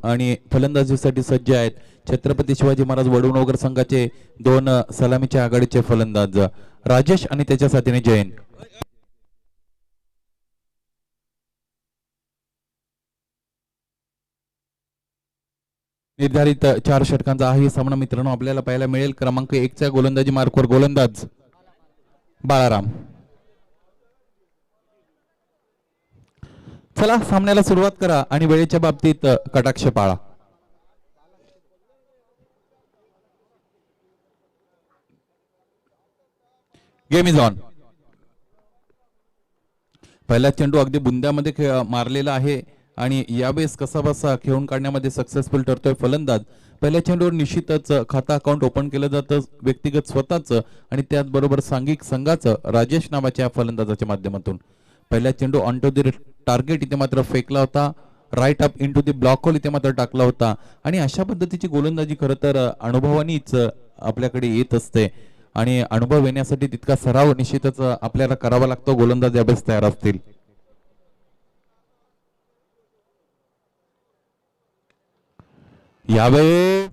आणि फलंदाजीसाठी सज्ज आहेत छत्रपती शिवाजी महाराज वडवणनगर संघाचे दोन सलामीच्या आघाडीचे फलंदाज राजेश आणि त्याच्या साथीने जयंत. निर्धारित 4 षटकांचा हा सामना मित्रांनो आपल्याला पाहायला मिळेल. क्रमांक 1 च्या गोलंदाजी मार्कवर गोलंदाज बाळाराम. चला सामन्याला सुरुवात करा आणि वेळेच्या बाबतीत कटाक्ष पाळा. Game is on. पहिला चेंडू अगदी बुंद्यामध्ये मारलेला आहे आणि यावेळेस कसा बसा खेळून काढण्यामध्ये सक्सेसफुल ठरतोय फलंदाज. पहिल्या चेंडूवर निश्चितच खाता अकाउंट ओपन केलं जातं व्यक्तिगत स्वतःचं आणि त्याचबरोबर सांघिक संघाचं राजेश नावाच्या फलंदाजाच्या माध्यमातून. पहिला चेंडू ऑन टू द टार्गेट इथे मात्र फेकला होता. Right up into the block hole इथे मात्र टाकला होता आणि अशा पद्धतीची गोलंदाजी खरं तर अनुभवानीच आपल्याकडे येत असते आणि अनुभव येण्यासाठी तितका सराव निश्चितच आपल्याला करावा लागतो. गोलंदाज यावेळेस तयार असतील. यावेळी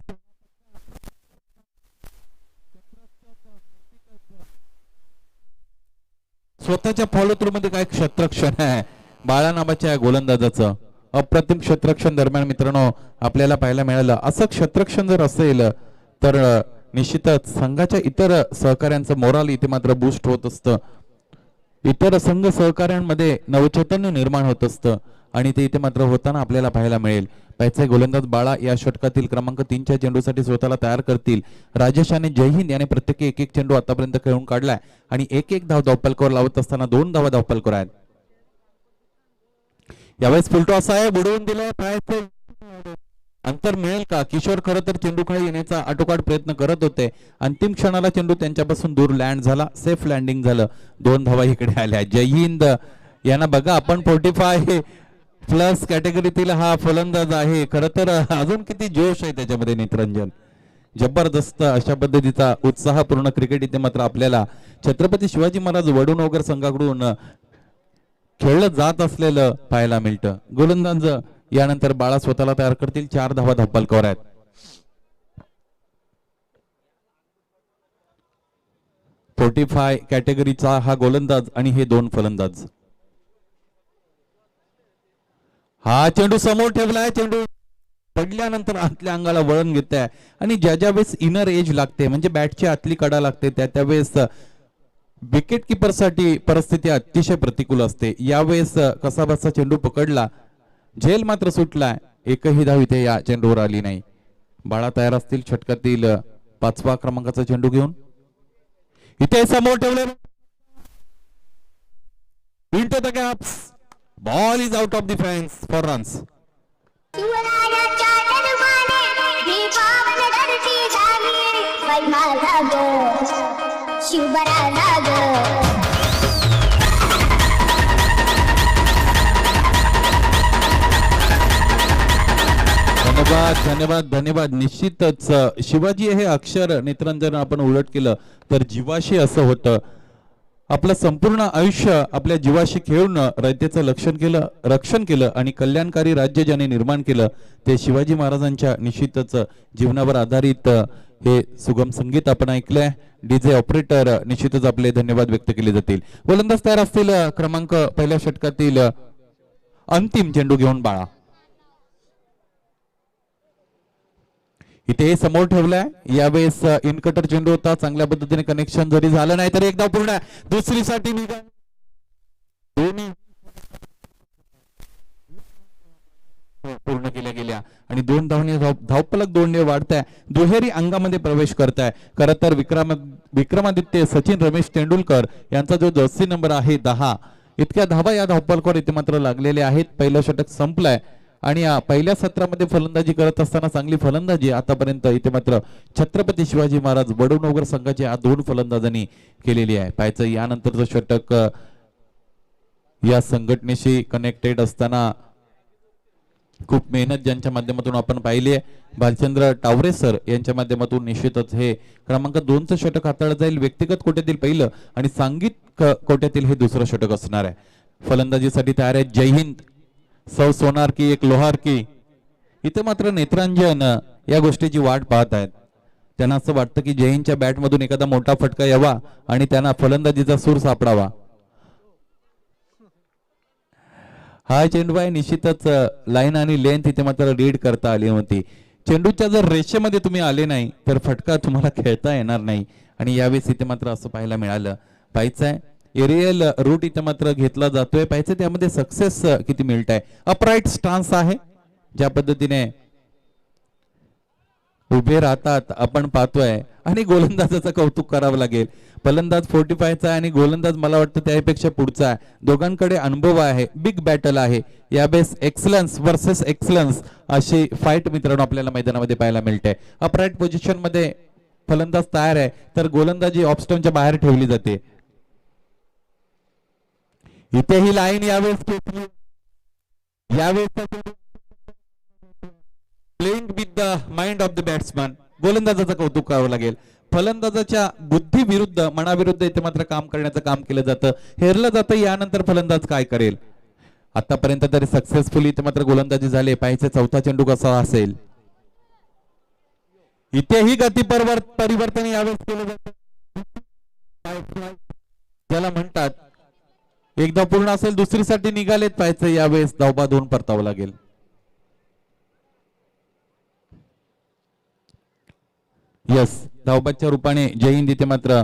स्वतःच्या फॉलो थ्रू मध्ये काय क्षेत्ररक्षण आहे बाळा नावाच्या गोलंदाजाचं. अप्रतिम क्षेत्ररक्षण दरम्यान मित्रांनो आपल्याला पाहायला मिळालं. असं क्षेत्ररक्षण जर असेल तर निश्चितच संघाच्या इतर सहकाऱ्यांचं मोराल इथे मात्र बूस्ट होत असतं. इतर संघ सहकाऱ्यांमध्ये नवचैतन्य निर्माण होत असतं आणि ते इथे मात्र होताना आपल्याला पाहायला मिळेल. पाहिजे गोलंदाज बाळा या षटकातील क्रमांक 3 च्या चेंडूसाठी स्वतःला तयार करतील. राजेश आणि जयहिंद याने प्रत्येकी एक चेंडू आतापर्यंत खेळून काढलाय आणि एक धाव धावपलकावर लावत असताना 2 धावा धावपलकावर आहेत. यावेळेस फुलटॉस आहे बुडवून दिलं. अंतर मिळेल का? किशोर खरं तर चेंडूखाली येण्याचा आटोकाट प्रयत्न करत होते. अंतिम क्षणाला चेंडू त्यांच्यापासून दूर लँड झाला. सेफ लँडिंग झालं. 2 धावा इकडे आल्या. जयहिंद यांना बघा आपण 45+ कॅटेगरीतील हा फलंदाज आहे. खरं तर अजून किती जोश आहे त्याच्यामध्ये नितरंजन. जबरदस्त अशा पद्धतीचा उत्साहपूर्ण क्रिकेट इथे मात्र आपल्याला छत्रपती शिवाजी महाराज वडवणनगर संघाकडून खेळलं जात असलेलं पाहायला मिळतं. गोलंदाज यानंतर बाळा स्वतःला तयार करतील. 4 धावा धावपलकावर आहेत. .45 कॅटेगरीचा हा गोलंदाज आणि हे 2 फलंदाज. हा चेंडू समोर ठेवलाय. चेंडू पडल्यानंतर आतल्या अंगाला वळण घेत आहे आणि ज्या वेळेस इनर एज लागते म्हणजे बॅटची आतली कडा लागते त्यावेळेस विकेट किपर साठी परिस्थिती अतिशय प्रतिकूल असते. यावेळेस कसा बसा चेंडू पकडला. झेल मात्र सुटलाय. एकही धाव इथे या चेंडूवर आली नाही. बाळा तयार असतील षटकातील 5व्या क्रमांकाचा चेंडू घेऊन. इथे समोर ठेवले. Into the gaps. Ball is out of defence for runs. धन्यवाद धन्यवाद धन्यवाद. निश्चितच शिवाजी हे अक्षर नितरंजन आपण उलट केलं तर जीवाशी असं होतं. आपलं संपूर्ण आयुष्य आपल्या जीवाशी खेळून रयतेचं रक्षण केलं आणि कल्याणकारी राज्य ज्याने निर्माण केलं ते शिवाजी महाराजांच्या निश्चितच जीवनावर आधारित हे सुगम संगीत आपण ऐकलंय. डीजे ऑपरेटर निश्चितच आपले धन्यवाद व्यक्त केले जातील. गोलंदाज तयार असतील क्रमांक पहिल्या षटकातील अंतिम चेंडू घेऊन बाळा. इथे समोर ठेवलाय. यावेळेस इनकटर चेंडू होता. चांगल्या पद्धतीने कनेक्शन जरी झालं नाही तर एक धाव पूर्ण. दुसरीसाठी पूर्ण केल्या गेल्या आणि 2 धावने धावपलक 2 वाढताय. दुहेरी अंगामध्ये प्रवेश करताय. खरं तर विक्रमादित्य सचिन रमेश तेंडुलकर यांचा जो जर्सी नंबर आहे 10 इतक्या धावा या धावपलकावर इथे मात्र लागलेले आहेत. पहिलं षटक संपलंय आणि पहिल्या सत्रामध्ये फलंदाजी करत असताना चांगली फलंदाजी आतापर्यंत इथे मात्र छत्रपती शिवाजी महाराज वडवणनगर संघाच्या 2 फलंदाजांनी केलेली आहे. पाहायचं यानंतरचं षटक या संघटनेशी कनेक्टेड असताना खूप मेहनत ज्यांच्या माध्यमातून आपण पाहिली आहे. भालचंद्र टावरे सर यांच्या माध्यमातून निश्चितच हे क्रमांक 2चं षटक हाताळलं जाईल. व्यक्तिगत कोट्यातील पहिलं आणि सांघिक कोट्यातील हे दुसरं षटक असणार आहे. फलंदाजीसाठी तयार आहे जयहिंद. सौ सोनार की एक लोहार की इथे मात्र नेत्रांजन या गोष्टीची वाट पाहत आहेत. त्यांना असं वाटतं की जयंतच्या बॅटमधून एखादा मोठा फटका यावा आणि त्यांना फलंदाजीचा सूर सापडावा. हा चेंडू आहे निश्चितच लाईन आणि लेंथ इथे मात्र रीड करता आली होती. चेंडूच्या जर रेषेमध्ये तुम्ही आले नाही तर फटका तुम्हाला खेळता येणार नाही आणि यावेळेस इथे मात्र असं पाहायला मिळालं. पाहायचंय एरियल रूट इथे मात्र घेतला जातोय. पाहायचं त्यामध्ये सक्सेस किती मिळत आहे. अपराईट स्टान्स आहे ज्या पद्धतीने उभे राहतात आपण पाहतोय आणि गोलंदाजाचं कौतुक करावं लागेल. फलंदाज 45 आहे आणि गोलंदाज मला वाटतं त्यापेक्षा पुढचा आहे. दोघांकडे अनुभव आहे. बिग बॅटल आहे. यावेळेस एक्सलन्स वर्सेस एक्सलन्स अशी फाईट मित्रांनो आपल्याला मैदानामध्ये पाहायला मिळते. अपराईट पोझिशन मध्ये फलंदाज तयार आहे तर गोलंदाजी ऑफ स्टंपच्या बाहेर ठेवली जाते. इथे ही लाईन यावेळेस playing with the mind of the batsman. गोलंदाजाचं कौतुक करावं लागेल. फलंदाजाच्या बुद्धी विरुद्ध मनाविरुद्ध इथे मात्र काम करण्याचं काम केलं जातं. हेरलं जातं यानंतर फलंदाज काय करेल. आतापर्यंत तरी सक्सेसफुली इथे मात्र गोलंदाजी झाले. पाहिजे चौथा चेंडू कसा असेल. इथेही गती परिवर्तन यावेळेस केलं जातं ज्याला म्हणतात. एकदा पूर्ण असेल दुसरीसाठी निघालेत पाहिजे. यावेळेस धावबा 2 परतावं लागेल. यस धावबाच्या रूपाने जय हिंद इथे मात्र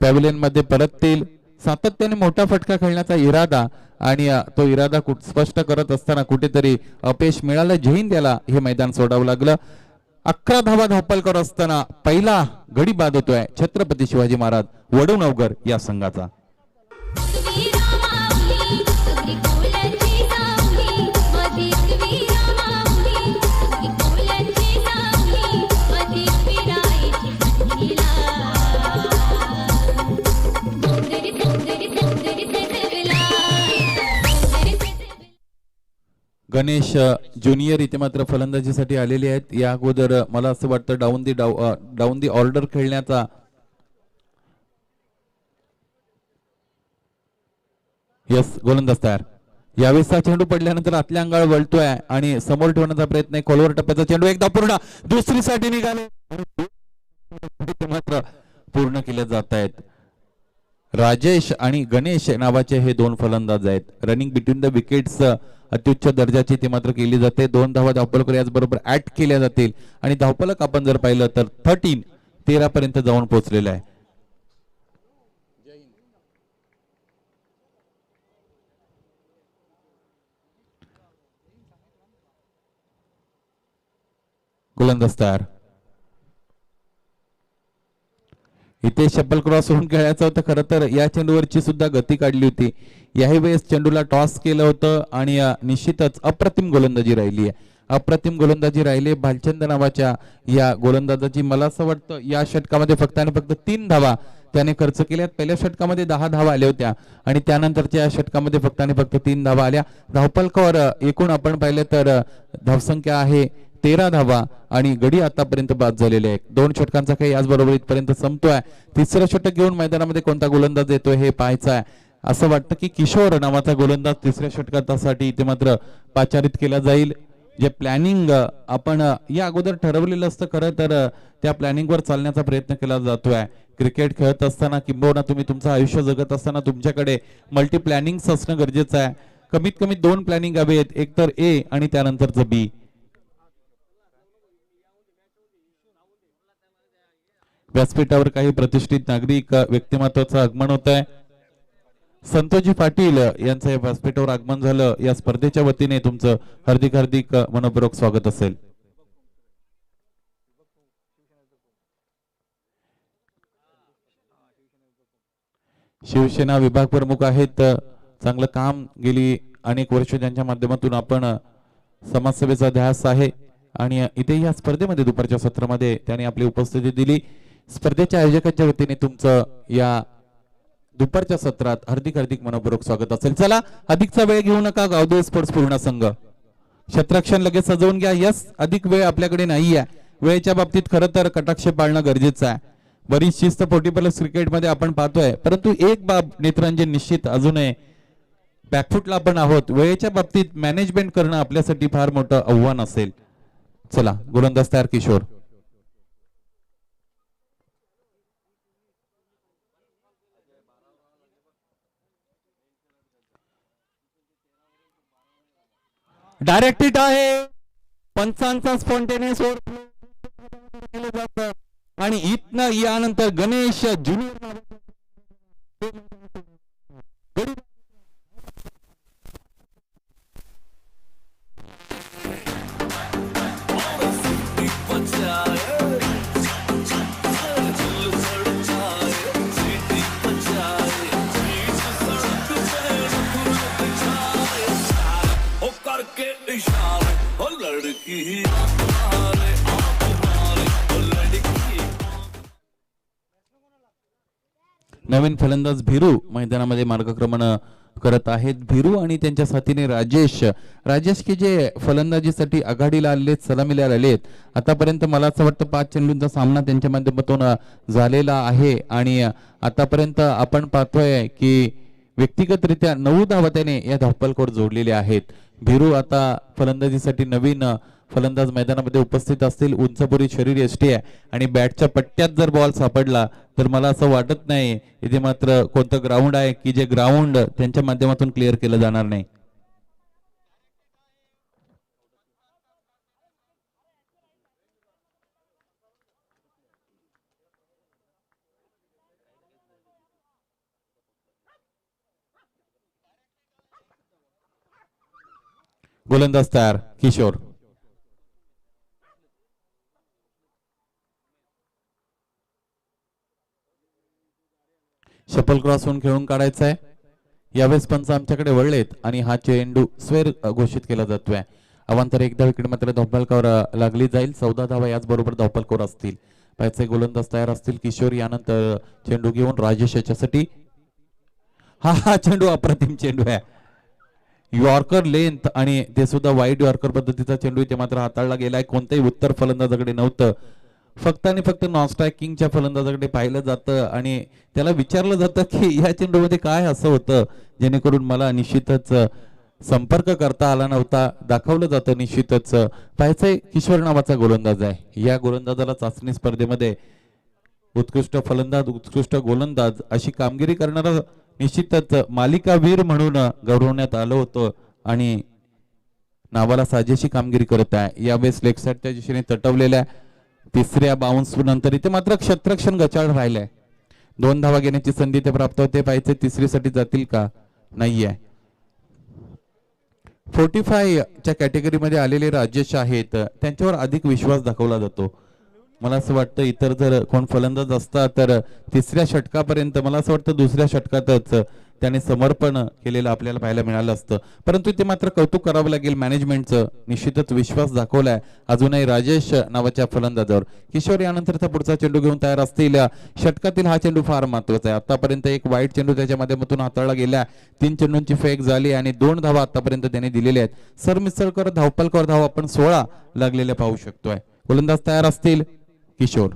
पॅव्हिलियन मध्ये परततील. सातत्याने मोठा फटका खेळण्याचा इरादा आणि तो इरादा स्पष्ट करत असताना कुठेतरी अपयश मिळालं. जय हिंद याला हे मैदान सोडावं लागलं. 11 धावा धावपलकर असताना पहिला गडी बाद होतोय छत्रपती शिवाजी महाराज वडूनवगर या संघाचा. गणेश ज्युनियर इथे मात्र फलंदाजीसाठी आलेले आहेत. या अगोदर मला असं वाटतं डाऊन दी ऑर्डर खेळण्याचा यस गोलंदाज तयार. यावेळेस हा चेंडू पडल्यानंतर आतल्या अंगाळ वळतोय आणि समोर ठेवण्याचा प्रयत्न आहे. खोलवर टप्प्याचा चेंडू एकदा पूर्ण दुसरीसाठी निघाले मात्र पूर्ण केले जात आहेत. राजेश आणि गणेश नावाचे हे 2 फलंदाज आहेत. रनिंग बिटवीन द विकेट्स अत्युच्च दर्जाची ती मात्र केली जाते. 2 धावा धावपलकर याचबरोबर ऍड केल्या जातील आणि धावपलक आपण जर पाहिलं तर 13 पर्यंत जाऊन पोहोचलेला आहे. गोलंदाज तयार. इथे शपल क्रॉस होऊन खेळायचं होतं. खरं तर या चेंडूवरची सुद्धा गती काढली होती. याही वेळेस चेंडूला टॉस केलं होतं आणि निश्चितच अप्रतिम गोलंदाजी राहिली आहे. अप्रतिम गोलंदाजी राहिली. भालचंद नावाच्या या गोलंदाजाची मला असं वाटतं या षटकामध्ये फक्त आणि फक्त 3 धावा त्याने खर्च केल्यात. पहिल्या षटकामध्ये 10 धावा आल्या होत्या आणि त्यानंतरच्या या षटकामध्ये फक्त आणि फक्त 3 धावा आल्या. धावपलकावर एकूण आपण पाहिलं तर धावसंख्या आहे 13 धावा आणि गडी आतापर्यंत बाद झालेले आहेत. 2 षटकांचा काही याचबरोबर इथपर्यंत संपतोय. तिसरं षटक घेऊन मैदानामध्ये कोणता गोलंदाज येतोय हे पाहायचं आहे. असं वाटतं की किशोर नावाचा गोलंदाज तिसऱ्या षटकासाठी इथे मात्र पाचारित केला जाईल. जे प्लॅनिंग आपण या अगोदर ठरवलेलं असतं खरं तर त्या प्लॅनिंगवर चालण्याचा प्रयत्न केला जातोय. क्रिकेट खेळत असताना किंबहुना तुम्ही तुमचं आयुष्य जगत असताना तुमच्याकडे मल्टी प्लॅनिंग असणं गरजेचं आहे. कमीत कमी 2 प्लॅनिंग हवे आहेत. एक तर ए आणि त्यानंतरचं बी. व्यासपीठावर काही प्रतिष्ठित नागरिक व्यक्तिमत्वाचं आगमन होत आहे. संतोषजी पाटील यांचं या व्यासपीठावर आगमन झालं. या स्पर्धेच्या वतीने तुमचं हार्दिक हार्दिक मनपूर्वक स्वागत असेल. शिवसेना विभाग प्रमुख आहेत. चांगलं काम गेली अनेक वर्ष ज्यांच्या माध्यमातून आपण समाजसेवेचा ध्यास आहे आणि इथे या स्पर्धेमध्ये दुपारच्या सत्रामध्ये त्यांनी आपली उपस्थिती दिली. स्पर्धेच्या आयोजकांच्या वतीने तुमचं या दुपारच्या सत्रात हार्दिक हार्दिक मनपूर्वक स्वागत असेल. चला अधिकचा वेळ घेऊ नका. गावदेव स्पोर्ट्स पूर्ण संघ क्षेत्ररक्षण लगेच सजवून घ्या. यस अधिक वेळ आपल्याकडे नाहीये. वेळेच्या बाबतीत खरं तर कटाक्ष पाळणं गरजेचं आहे. बरीच शिस्त 40+ क्रिकेटमध्ये आपण पाहतोय परंतु एक बाब नेत्रंजन निश्चित अजूनही बॅकफुटला आपण आहोत. वेळेच्या बाबतीत मॅनेजमेंट करणं आपल्यासाठी फार मोठं आव्हान असेल. चला गोलंदाज तयार किशोर. डायरेक्ट हिट आहे. पंचांचा स्पॉन्टेनियस केलं जातं आणि इथनं यानंतर गणेश ज्युनियर नवीन फलंदाज भिरू मैदानामध्ये मार्गक्रमण करत आहेत. भिरू आणि त्यांच्या साथीने राजेश की जे फलंदाजीसाठी आघाडीला आलेत, सलामीला आलेत. आतापर्यंत मला असं वाटतं 5 चेंडूंचा सामना त्यांच्या माध्यमातून झालेला आहे आणि आतापर्यंत आपण पाहतोय की व्यक्तिगतरित्या 9 धावा त्याने या धावपलकावर जोडलेले आहेत. भिरू आता फलंदाजीसाठी नवीन फलंदाज मैदानामध्ये उपस्थित असतील. उंचपुरी शरीर यष्टी आहे आणि बॅटच्या पट्ट्यात जर बॉल सापडला तर मला असं वाटत नाही इथे मात्र कोणतं ग्राउंड आहे की जे ग्राउंड त्यांच्या माध्यमातून क्लिअर केलं जाणार नाही. गोलंदाज तयार किशोर. शपल क्रॉस होऊन खेळून काढायचा आहे. यावेळेस पंच आमच्याकडे वळलेत आणि हा चेंडू स्वेर घोषित केला जातोय. अवांतर एकदा विकेट मात्र धावपलकावर लागली जाईल. 14 धावा याच बरोबर धावपलकावर असतील. पायचे गोलंदाज तयार असतील किशोर. यानंतर चेंडू घेऊन राजेश याच्यासाठी. हा चेंडू अप्रतिम चेंडू आहे. यॉर्कर लेंथ आणि ते सुद्धा वाईड यॉर्कर पद्धतीचा चेंडू इथे मात्र हाताळला गेलाय. कोणत्याही उत्तर फलंदाजाकडे नव्हतं. फक्त आणि फक्त नॉन स्ट्रायकिंगच्या फलंदाजाकडे पाहिलं जातं आणि त्याला विचारलं जातं की या चेंडूमध्ये काय असं होतं जेणेकरून मला निश्चितच संपर्क करता आला नव्हता. दाखवलं जातं निश्चितच. पाहायचंय किशोर नावाचा गोलंदाज आहे. या गोलंदाजाला चाचणी स्पर्धेमध्ये उत्कृष्ट फलंदाज, उत्कृष्ट गोलंदाज अशी कामगिरी करणारा निश्चितच मालिकावीर म्हणून गौरवण्यात आलं होतं आणि नावाला साजेशी कामगिरी करत आहे. यावेळेस लेग साईडच्या दिशेने तटवलेल्या तिसऱ्या बाउन्स नंतर इथे मात्र क्षेत्ररक्षण गचाळ राहिलंय. 2 धावा घेण्याची संधी ते प्राप्त होते. पाहिजे तिसरीसाठी जातील का? नाहीये. 45 च्या कॅटेगरीमध्ये आलेले राजेश आहेत त्यांच्यावर अधिक विश्वास दाखवला जातो. मला असं वाटतं इतर जर कोण फलंदाज असता तर तिसऱ्या षटकापर्यंत मला असं वाटतं दुसऱ्या षटकातच त्याने समर्पण केलेलं आपल्याला पाहायला मिळालं असतं. परंतु इथे मात्र कौतुक करावं लागेल मॅनेजमेंटचं. निश्चितच विश्वास दाखवलाय अजूनही राजेश नावाच्या फलंदाजावर. किशोर यानंतरचा पुढचा चेंडू घेऊन तयार असतील. षटकातील हा चेंडू फार महत्वाचा आहे. आतापर्यंत एक वाईट चेंडू त्याच्या माध्यमातून हाताळला गेला. 3 चेंडूंची फेक झाली आणि 2 धावा आतापर्यंत त्याने दिलेल्या आहेत. सरमिसळकर धावपलकर धाव आपण 16 लागलेल्या पाहू शकतोय. गोलंदाज तयार असतील किशोर.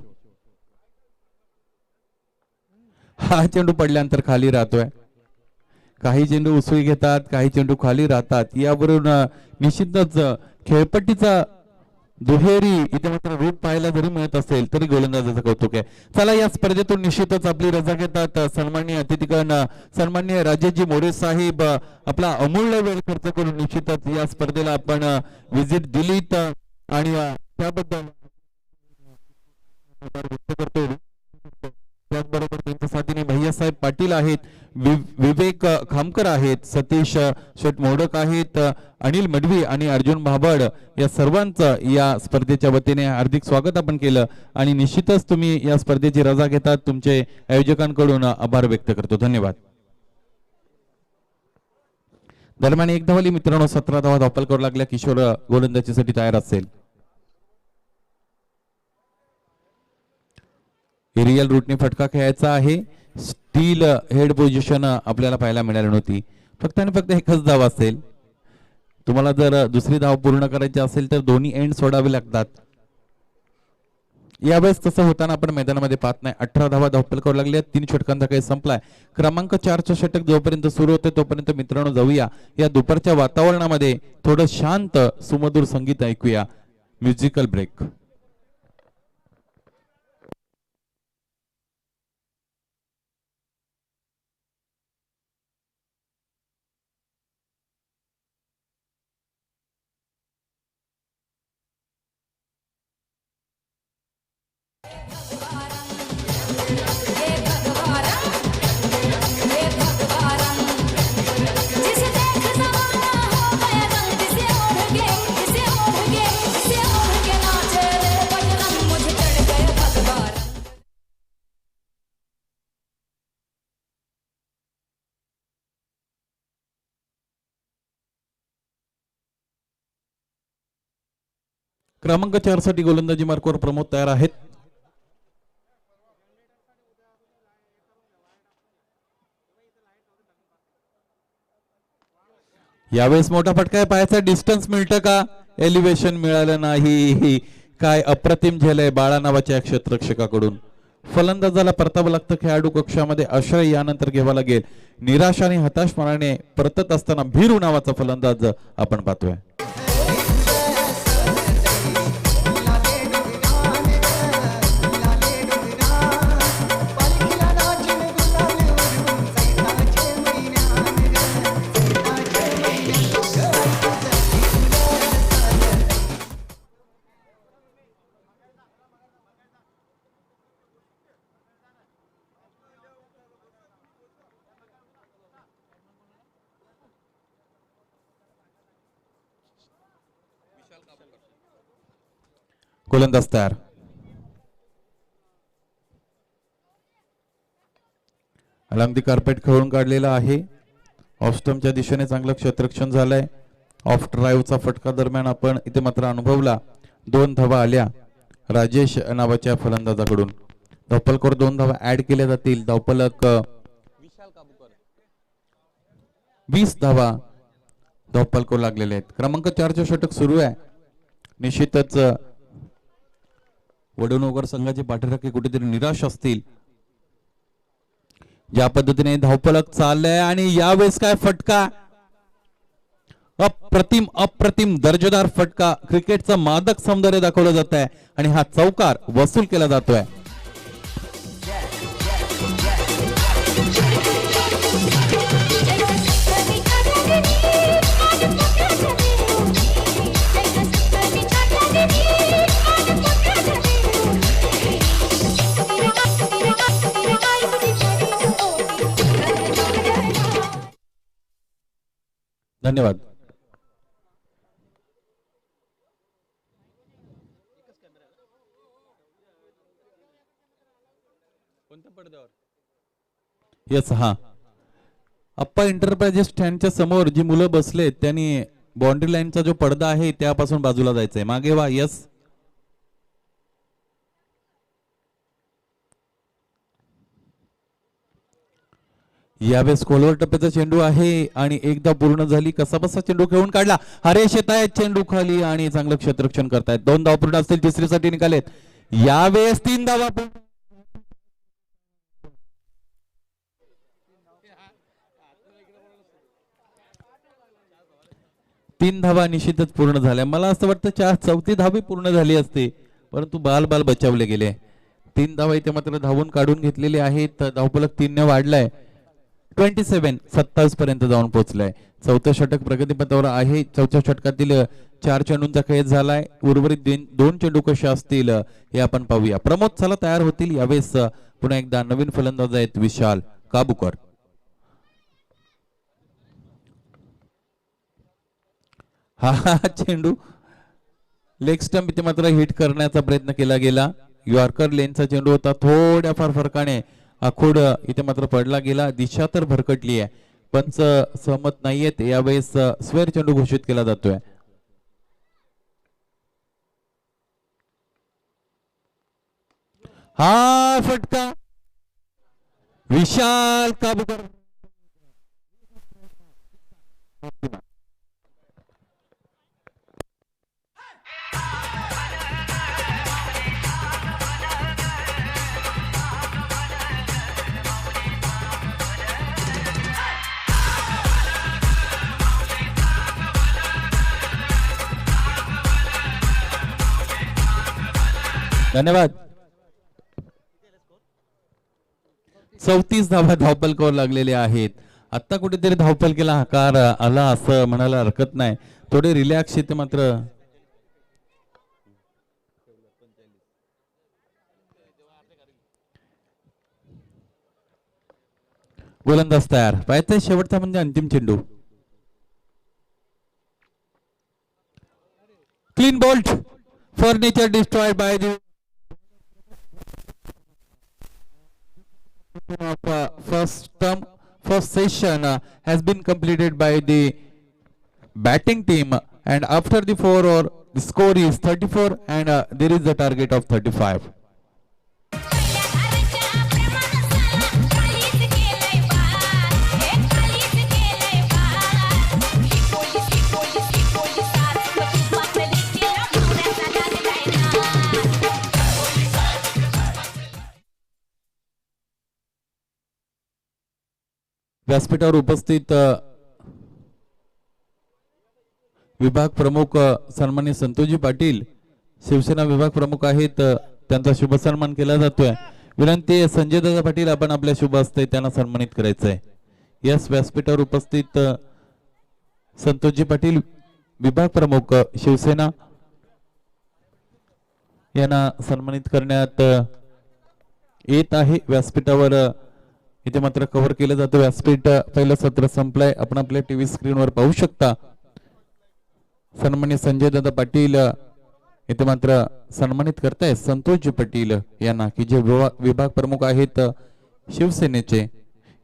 हा चेंडू पडल्यानंतर खाली राहतोय. काही चेंडू उसळी घेतात, काही चेंडू खाली राहतात. यावरून निश्चितच खेळपट्टीचा दुहेरी इथे मात्र रूप पाहायला जरी मिळत असेल तरी गोलंदाजाचं कौतुक आहे. चला या स्पर्धेतून निश्चितच आपली रजा घेतात सन्माननीय अतिथीगण, सन्माननीय राजेशजी मोरे साहेब. आपला अमूल्य वेळ खर्च करून निश्चितच या स्पर्धेला आपण विजिट दिलीत आणि त्याबद्दल व्यक्त करतो. त्याचबरोबर त्यांच्या साथीने भैयासाहेब पाटील आहेत, विवेक खामकर आहेत, सतीश शेट मोडक आहेत, अनिल मडवी आणि अर्जुन भाबड या सर्वांचं या स्पर्धेच्या वतीने हार्दिक स्वागत आपण केलं आणि निश्चितच तुम्ही या स्पर्धेची रजा घेतात. तुमचे आयोजकांकडून आभार व्यक्त करतो. धन्यवाद. दरम्यान एक धावली मित्रांनो. 17 धावा धावपलकावर लागल्या. किशोर गोलंदाजीसाठी तयार असेल. एरियल रूटने फटका खेळायचा आहे. स्टील हेड पोझिशन आपल्याला पाहायला मिळाली नव्हती. फक्त आणि फक्त एकच धाव असेल. तुम्हाला जर दुसरी धाव पूर्ण करायची असेल तर दोन्ही एंड सोडावे लागतात. यावेळेस तसं होताना आपण मैदानामध्ये पाहत नाही. 18 धावा धावपलकावर लागल्या. 3 षटकांचा काही संपलाय. क्रमांक 4चं षटक जोपर्यंत सुरू होते तोपर्यंत मित्रांनो जाऊया या दुपारच्या वातावरणामध्ये थोडं शांत सुमधुर संगीत ऐकूया. Musical break. क्रमांक 4 साठी गोलंदाजी मार्कवर प्रमोद तयार आहेत. यावेळेस मोठा फटका आहे. पायाचा डिस्टन्स मिळतं का? एलिव्हेशन मिळालं नाही. काय अप्रतिम झेलय बाळा नावाच्या क्षेत्ररक्षकाकडून. फलंदाजाला परतावं लागतं. खेळाडू कक्षामध्ये आश्रय यानंतर घ्यावा लागेल. निराश आणि हताश मनाने परतत असताना भीरू नावाचा फलंदाज आपण पाहतोय. गोलंदाज तयार. अलंग दी कार्पेट खेळून काढलेला आहे. ऑफ स्टंपच्या दिशेने चांगलं क्षेत्ररक्षण झालंय. ऑफ ड्राईव्हचा फटका दरम्यान आपण इथे मात्र अनुभवला. 2 धावा आल्या राजेश नावाच्या फलंदाजाकडून. धावफलकावर 2 धावा ऍड केल्या जातील. धावफलक 20 धावा धावफलकावर लागलेले आहेत. क्रमांक 4 चे षटक सुरू आहे. निश्चितच वडोणोकर संघाचे पाठीराखे कुठेतरी निराश असतील. ज्या पद्धतीने धावफलक चाललंय आणि यावेळेस काय फटका. अप्रतिम अप्रतिम दर्जेदार फटका. क्रिकेटचं मादक सौंदर्य दाखवलं जात आहे आणि हा चौकार वसूल केला जातोय. धन्यवाद. येस हा अप्पा एंटरप्राइजेस स्टँडच्या समोर जी मुलं बसले त्यांनी बाउंड्री लाईनचा जो पडदा आहे त्यापासून बाजूला जायचंय. मागे वा. यस यावेळेस खोलवर टप्प्याचा चेंडू आहे आणि एकदा पूर्ण झाली. कसा बसा चेंडू खेळून काढला. हरेश येत आहेत चेंडू खाली आणि चांगलं क्षेत्ररक्षण करतायत. 2 धावा पूर्ण असतील. तिसरीसाठी निघालेत. यावेळेस 3 धावा. 3 धावा निश्चितच पूर्ण झाल्या. मला असं वाटतं 4थी धावी पूर्ण झाली असते परंतु बाल बचावले गेले. 3 धावा इथे मात्र धावून काढून घेतलेले आहेत. धावफलक 3 ने वाढलाय. 27 पर्यंत जाऊन पोहोचलाय. 4थं षटक प्रगतीपथावर आहे. 4थ्या षटकातील 4 चेंडूंचा खेळ झालाय. उर्वरित 2 चेंडू कसे असतील हे आपण पाहूया. प्रमोद चला तयार होतील. यावेळेस पुन्हा एकदा नवीन फलंदाज आहेत विशाल काबूकर. हा चेंडू लेग स्टंप इथे मात्र हिट करण्याचा प्रयत्न केला गेला. यॉर्कर लेनचा चेंडू होता. थोड्या फार फरकाने आखोड इथे मात्र पडला गेला. दिशा तर भरकटली आहे. पंच सहमत नाहीयेत. यावेळेस स्क्वेअर चेंडू घोषित केला जातोय. हा फटका विशाल काबूकर. धन्यवाद. 34 धावा धावपलकावर लागलेले आहेत. आता कुठेतरी धावपलकीला आकार आला असं म्हणायला हरकत नाही. थोडे रिलॅक्स येते मात्र गोलंदाज तयार. पाहायचं शेवटचा म्हणजे अंतिम चेंडू. Clean bolt. Furniture destroyed by the first session has been completed by the batting team, and after the 4 over the score is 34 and there is a target of 35. व्यासपीठावर उपस्थित विभाग प्रमुख सन्माननीय संतोषजी पाटील शिवसेना विभाग प्रमुख आहेत, त्यांचा शुभ सन्मान केला जातोय. विनंती आहे संजय दादा पाटील आपण आपल्या शुभ हस्ते त्यांना सन्मानित करायचंय. यास व्यासपीठावर उपस्थित संतोषजी पाटील विभाग प्रमुख शिवसेना यांना सन्मानित करण्यात येत आहे. व्यासपीठावर इथे मात्र कव्हर केलं जातं. व्यासपीठ पहिलं सत्र संपलंय. आपण आपल्या टीव्ही स्क्रीनवर पाहू शकता. सन्माननीय संजय दादा पाटील इथे मात्र सन्मानित करताय संतोषजी पाटील यांना की जे विभाग प्रमुख आहेत शिवसेनेचे.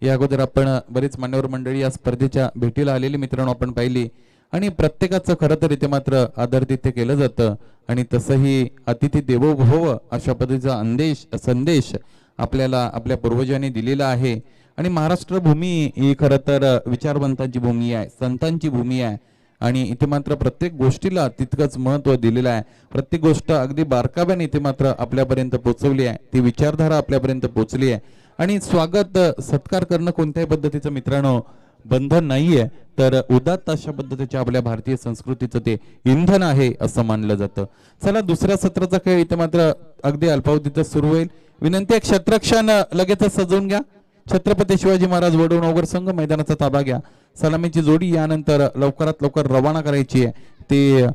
या अगोदर आपण बरीच मान्यवर मंडळी या स्पर्धेच्या भेटीला आलेली मित्रांनो आपण पाहिली आणि प्रत्येकाचं खरं तर इथे मात्र आदर तिथे केलं जातं आणि तसंही अतिथी देवो भव अशा पद्धतीचा संदेश आपल्याला आपल्या पूर्वजांनी दिलेला आहे. आणि महाराष्ट्र भूमी ही खरं तर विचारवंतांची भूमी आहे, संतांची भूमी आहे आणि इथे मात्र प्रत्येक गोष्टीला तितकंच महत्त्व दिलेलं आहे. प्रत्येक गोष्ट अगदी बारकाव्याने इथे मात्र आपल्यापर्यंत पोहोचवली आहे. ती विचारधारा आपल्यापर्यंत पोहोचली आहे आणि स्वागत सत्कार करणं कोणत्याही पद्धतीचं मित्रांनो बंधन नाहीये, तर उदात्त अशा पद्धतीच्या आपल्या भारतीय संस्कृतीचं ते इंधन आहे असं मानलं जातं. चला दुसऱ्या सत्राचा खेळ इथे मात्र अगदी अल्पावधीतच सुरू होईल. विनंती आहे क्षेत्ररक्षण लगेचच सजवून घ्या. छत्रपती शिवाजी महाराज वडवणनगर संघ मैदानाचा ताबा घ्या. सलामीची जोडी यानंतर लवकरात लवकर रवाना करायची आहे. ते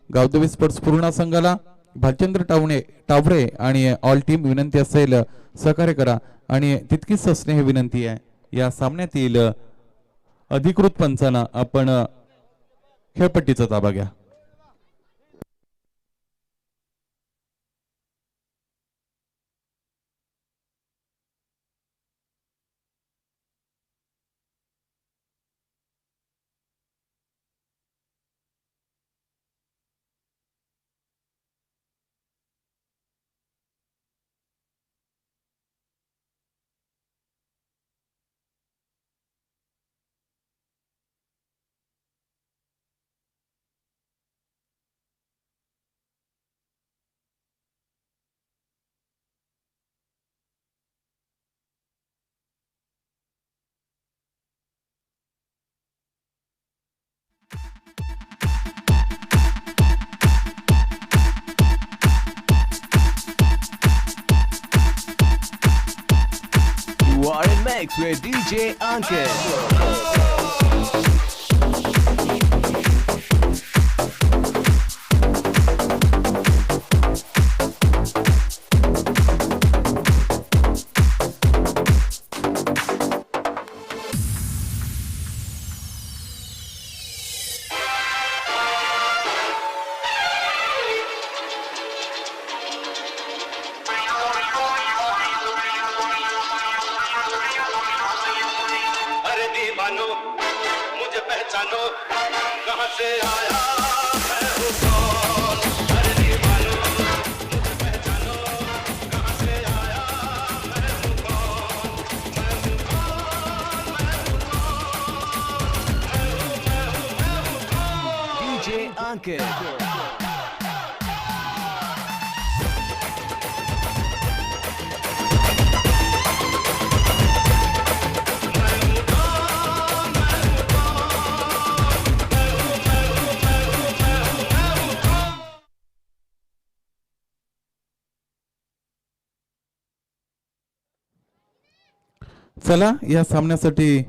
गावदेवी स्पोर्ट्स पूर्णा संघाला भालचंद्र टावरे आणि ऑल टीम विनंती असेल सहकार्य करा आणि तितकीच स्नेह विनंती आहे या सामन्यातील अधिकृत पंचांना आपण खेळपट्टीचा ताबा घ्या. You are in mix with DJ Ankit. मुझे पहचानो कहां से आया मैं हूं कौन. अरे दीवानो मुझे पहचानो कहां से आया मैं हूं कौन. मैं हूं कौन, मैं हूं कौन. DJ Ankit. चला या सामन्यासाठी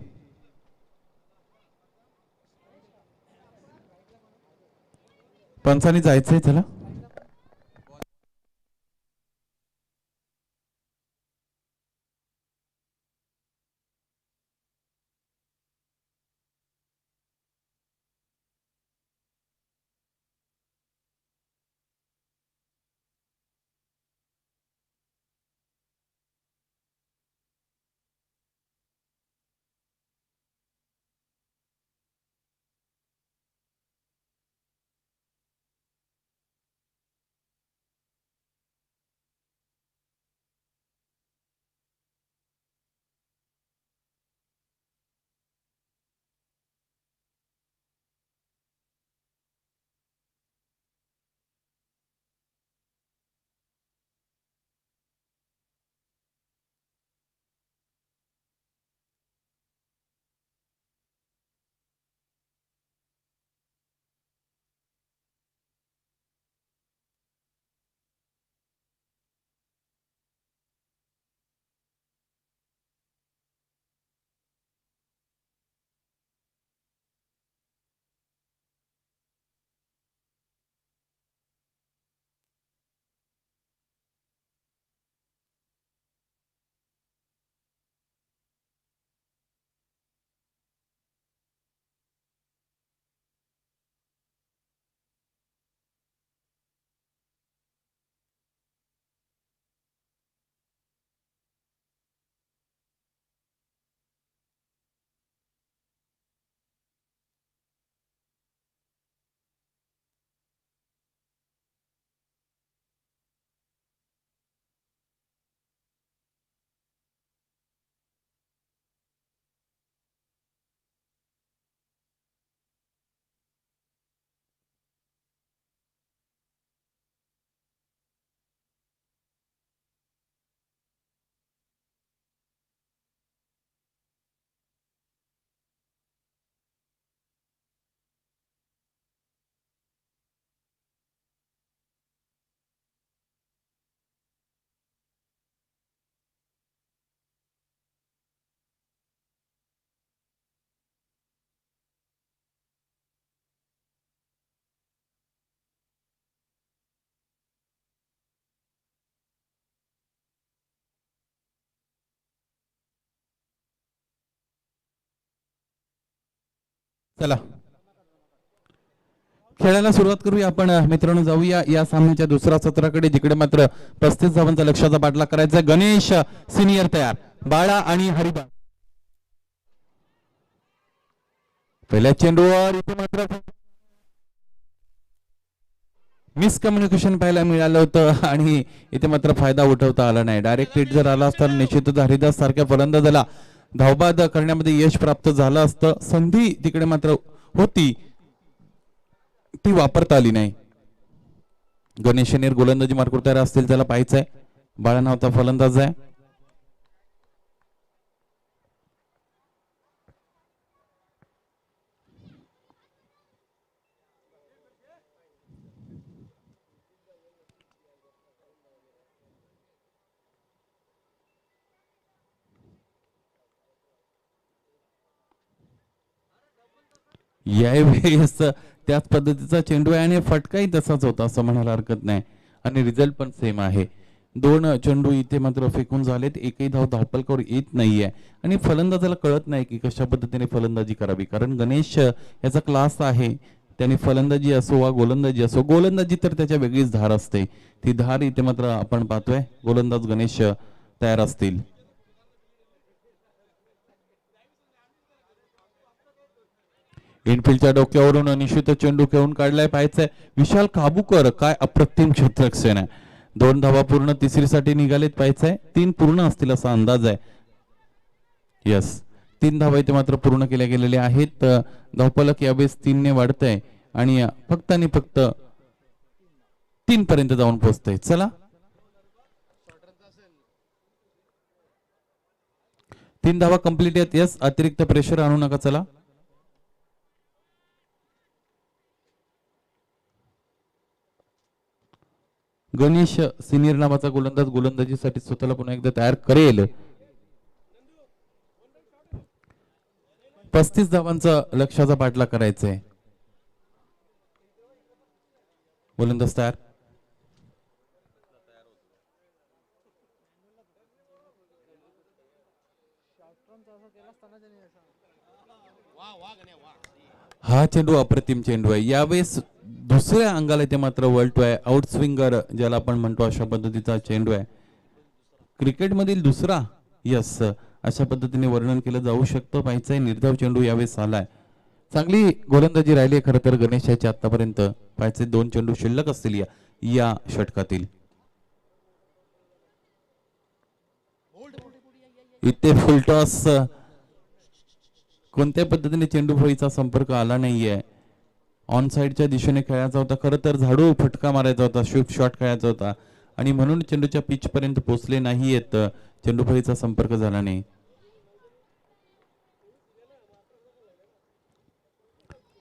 पंचांनी जायचंय. चला चला खेळायला सुरुवात करूया आपण मित्रांनो. जाऊया या सामन्याच्या दुसऱ्या सत्राकडे, जिकडे मात्र 35 धावांचा लक्ष्याचा पाठलाग करायचा. गणेश सिनियर तयार, बाळा आणि हरिबा पहिल्या चेंडूवर. इथे मात्र मिसकम्युनिकेशन पाहायला मिळालं होतं आणि इथे मात्र फायदा उठवता आला नाही. डायरेक्ट हिट जर आला असता निश्चितच हरिदास सारख्या फलंदाजाला धावबाद करण्यामध्ये यश प्राप्त झालं असतं. संधी तिकडे मात्र होती, ती वापरता आली नाही. गणेश नेर गोलंदाजी मार्कवर तयार असतील, त्याला पाहायचंय. बाळा नावचा फलंदाज आहे. यावेळेस त्याच पद्धतीचा चेंडू आहे आणि फटकाही तसाच होता असं म्हणायला हरकत नाही आणि रिझल्ट पण सेम आहे. दोन चेंडू इथे मात्र फेकून झालेत, एकही धाव धावपलकावर येत नाहीये आणि फलंदाजाला कळत नाही की कशा पद्धतीने फलंदाजी करावी. कारण गणेश याचा क्लास आहे, त्याने फलंदाजी असो वा गोलंदाजी असो, गोलंदाजी तर त्याच्या वेगळीच धार असते. ती धार इथे मात्र आपण पाहतोय. गोलंदाज गणेश तयार असतील. इनफिल्डच्या डोक्यावरून निश्चित चेंडू खेळून काढलाय, पाहायचंय. विशाल काबूकर, काय अप्रतिम क्षेत्ररक्षण आहे. 2 धावा पूर्ण, तिसरीसाठी निघालेत, पाहायचंय. 3 पूर्ण असतील असा अंदाज आहे. यस, 3 धावा इथे मात्र पूर्ण केल्या गेलेल्या आहेत. धावफलक यावेळेस 3 ने वाढतंय आणि फक्त आणि फक्त 3 पर्यंत जाऊन पोहोचतंय. चला 3 धावा कंप्लीट आहेत. यस, अतिरिक्त प्रेशर आणू नका. चला गणेश सिनियर नावाचा गोलंदाज गोलंदाजीसाठी स्वतःला पुन्हा एकदा तयार करेल. 35 धावांचा लक्ष्याचा पाठलाग करायचा आहे. गोलंदाज तयार. हा चेंडू अप्रतिम चेंडू आहे. यावेळेस दुसऱ्या अंगाला ते मात्र वळतोय. आउट स्विंगर ज्याला आपण म्हणतो अशा पद्धतीचा चेंडू आहे. क्रिकेटमधील दुसरा यस अशा पद्धतीने वर्णन केलं जाऊ शकतं. पाहिजे निर्धाव चेंडू यावेळेस आलाय. चांगली गोलंदाजी राहिली खरं तर गणेश याची आतापर्यंत. पाहिजे 2 चेंडू शिल्लक असतील या षटकातील. इथे फुलटॉस कोणत्या पद्धतीने चेंडू फळीचा संपर्क आला नाहीये. ऑन साइडच्या दिशेने खेळायचा होता. खरं तर झाडू फटका मारायचा होता. स्विफ्ट शॉट खेळायचा होता आणि म्हणून चेंडूच्या पिच पर्यंत पोहोचले नाहीयेत. चेंडू फळीचा संपर्क झाला नाही.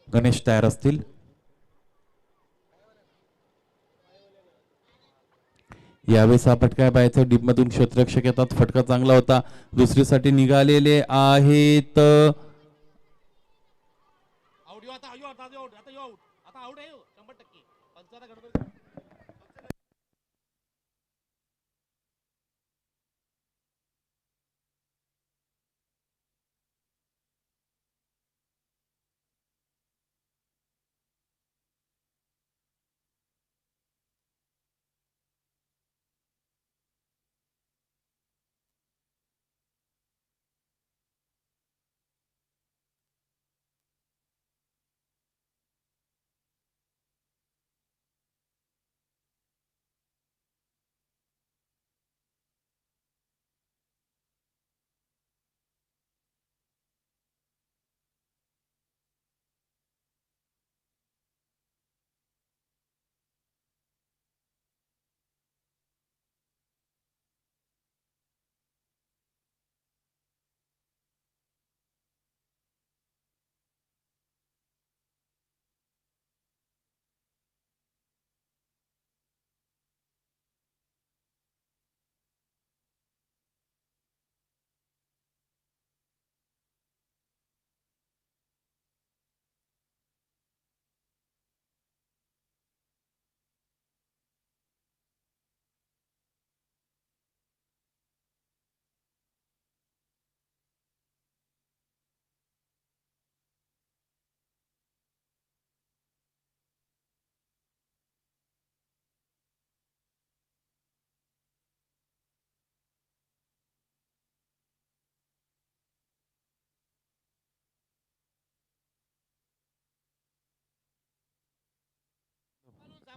गणेश तयार असतील. यावेळेस हा फटका पाहायचा. डीप मधून क्षेत्ररक्षक येतात. फटका चांगला होता. दुसरीसाठी निघालेले आहेत.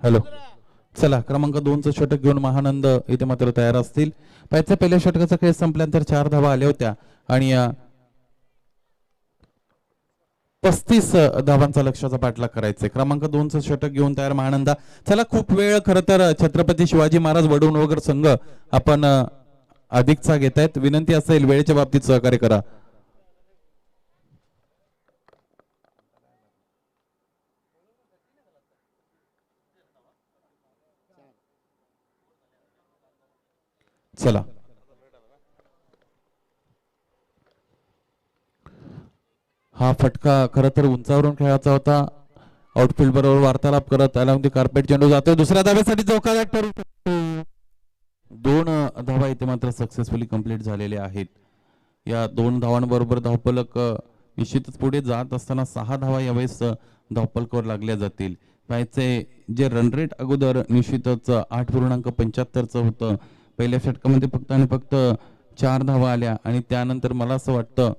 हॅलो. चला क्रमांक 2चं षटक घेऊन महानंद इथे मात्र तयार असतील. पाहिजे पहिल्या षटकाचा खेळ संपल्यानंतर 4 धावा आल्या होत्या आणि 35 धावांचा लक्ष्याचा पाठलाग करायचा. क्रमांक 2चं षटक घेऊन तयार महानंदा. चला खूप वेळ खरं तर छत्रपती शिवाजी महाराज वडवणनगर संघ आपण अधिकचा घेतायत. विनंती असेल वेळेच्या बाबतीत सहकार्य करा. चला हा फटका खरं तर उंचावरून खेळायचा होता. आउटफील्ड बरोबर वार्तालाप करत अलॉंग दी कार्पेट चेंडू जातोय. दुसऱ्या धावेसाठी धोकादायक ठरू शकतो. 2 धावा इथे मात्र सक्सेसफुली कंप्लीट झालेल्या आहेत. या 2 धावांबरोबर धावफलक निश्चितच पुढे जात असताना 6 धावा यावेळेस धावफलकावर लागल्या जातील. पाहिजे जे रन रेट अगोदर निश्चितच 8.75चं होतं. पहिल्या षटकामध्ये फक्त आणि फक्त 4 धावा आल्या आणि त्यानंतर मला असं वाटतं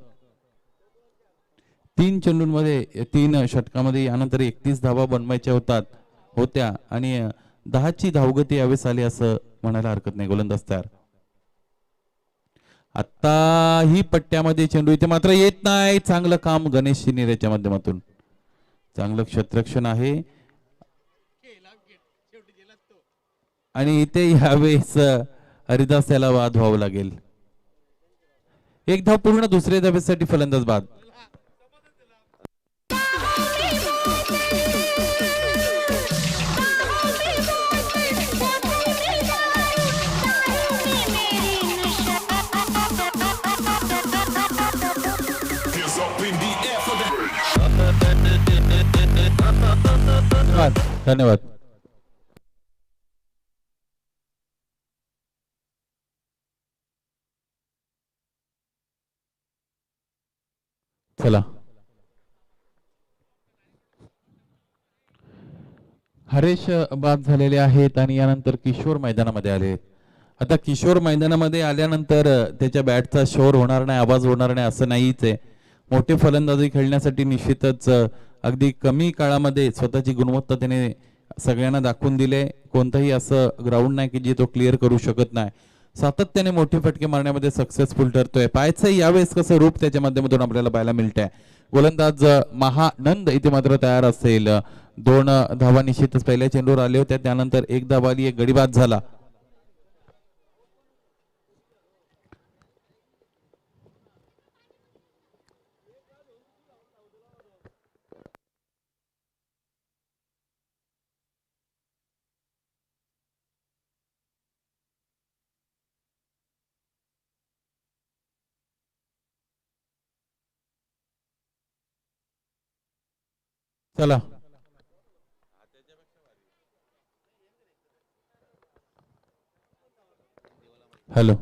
3 चेंडूंमध्ये 3 षटकामध्ये यानंतर 31 धावा बनवायच्या होत्या आणि 10ची धावगती यावेळेस आली असं म्हणायला हरकत नाही. गोलंदाज तयार. आता ही पट्ट्यामध्ये चेंडू इथे मात्र येत नाही. चांगलं काम गणेश शिनेरेच्या माध्यमातून. चांगलं क्षेत्ररक्षण आहे आणि इथे यावेळेस हरिदास याला बाद व्हावं लागेल. 1 धाव पूर्ण. दुसऱ्या धावेसाठी फलंदाज बाद. Hands up in the धन्यवाद. चला हरेश बाद झालेले आहेत आणि यानंतर किशोर मैदानामध्ये आले. आता किशोर मैदानामध्ये आल्यानंतर त्याच्या बॅटचा शोर होणार नाही, आवाज होणार नाही असं नाहीच आहे. मोठे फलंदाजी खेळण्यासाठी निश्चितच अगदी कमी काळामध्ये स्वतःची गुणवत्ता त्याने सगळ्यांना दाखवून दिले. कोणतंही असं ग्राउंड नाही की जे तो क्लिअर करू शकत नाही. सातत्याने मोठे फटके मारण्यामध्ये सक्सेसफुल ठरतोय. पाहायचं यावेळेस कसं रूप त्याच्या माध्यमातून आपल्याला पाहायला मिळतंय. गोलंदाज महानंद इथे मात्र तयार असेल. 2 धावा निश्चितच पहिल्या चेंडूवर आले होत्या, त्यानंतर 1 धाव आली, 1 गडी बाद झाला. चला हॅलो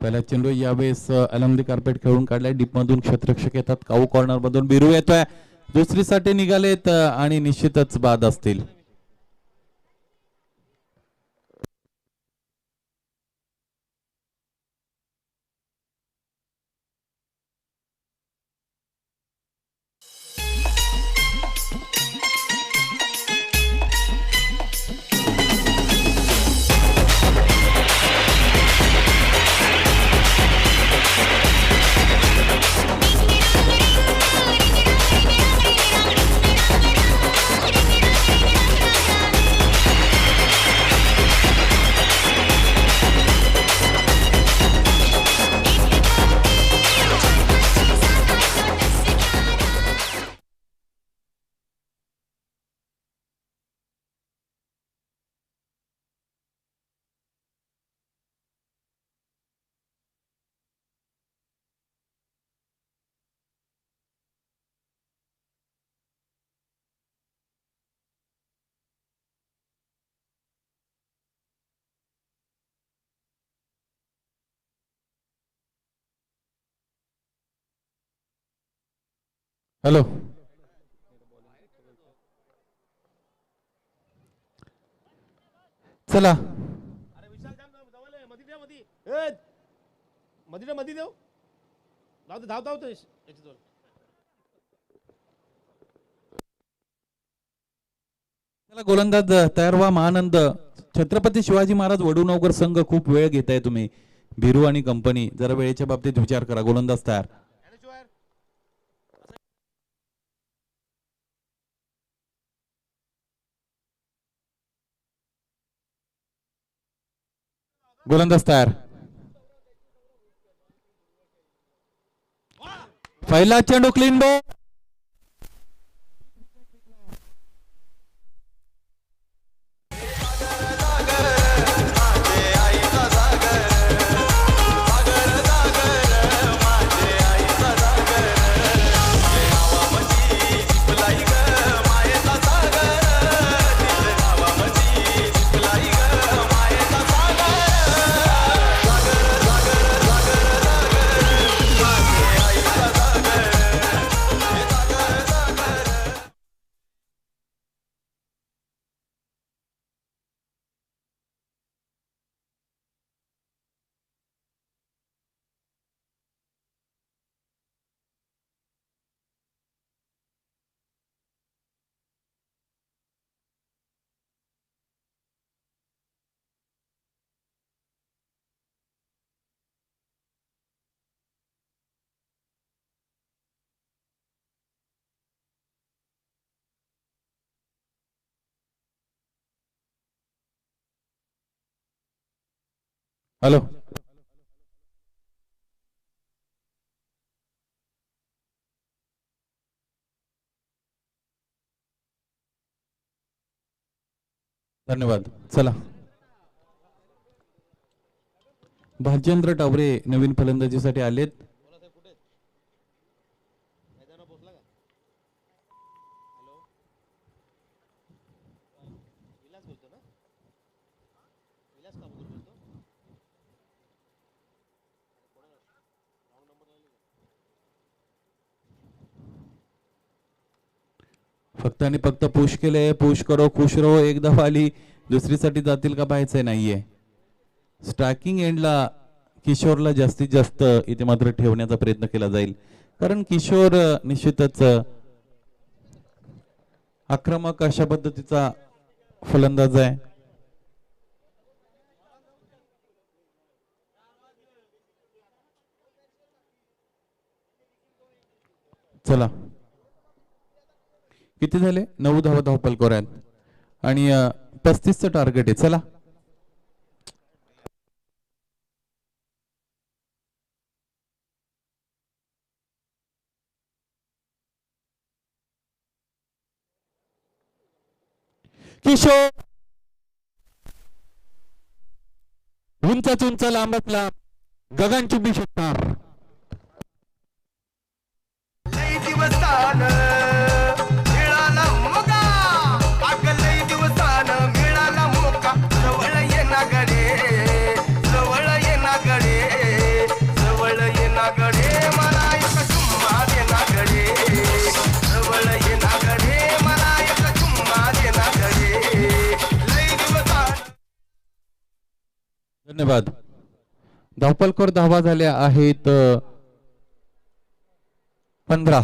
पहिला चेंडू यावेळेस अलमदी कार्पेट खेळून काढलाय. डीप मधून क्षेत्ररक्षक येतात. काऊ कॉर्नर मधून बिरू येतोय. दुसरीसाठी निघालेत आणि निश्चितच बाद असतील. हॅलो चला मध्ये देऊ धाव धाव चला गोलंदाज तयार व्हा. महानंद. छत्रपती शिवाजी महाराज वडूनवकर संघ खूप वेळ घेताय तुम्ही. बिरू आणि कंपनी जरा वेळेच्या बाबतीत विचार करा. गोलंदाज तयार. गोलंदाज तयार. पहिला चेंडू क्लीन बॉल. हॅलो धन्यवाद. चला भाजेंद्र टावरे नवीन फलंदाजीसाठी आलेत. फक्त आणि फक्त पुश केले, पुश करो खुश रहो, एक धाव आली, दुसरीसाठी जातील का पाहायचंय नाहीये. स्ट्रायकिंग एंडला किशोरला जास्तीत जास्त इथे मात्र ठेवण्याचा प्रयत्न केला जाईल, कारण किशोर निश्चितच आक्रमक अशा पद्धतीचा फलंदाज आहे. चला किती झाले? 9 धावा धावपलकावर आहेत आणि 35चं टार्गेट आहे. चला किशोर उंच उंच लांबच लांब गगनचुंबी षटकार. लई दिवसानं मिळाला मोका, अगं लई दिवसानं मिळाला मोका. जवळ ये ना गडे, जवळ ये ना गडे, जवळ ये ना गडे, मला एक चुम्मा दे ना गडे, जवळ ये ना गडे, मला एक चुम्मा दे ना गडे. लई दिवसानं. धन्यवाद. धावपलकावर धावा झाल्या आहेत 15.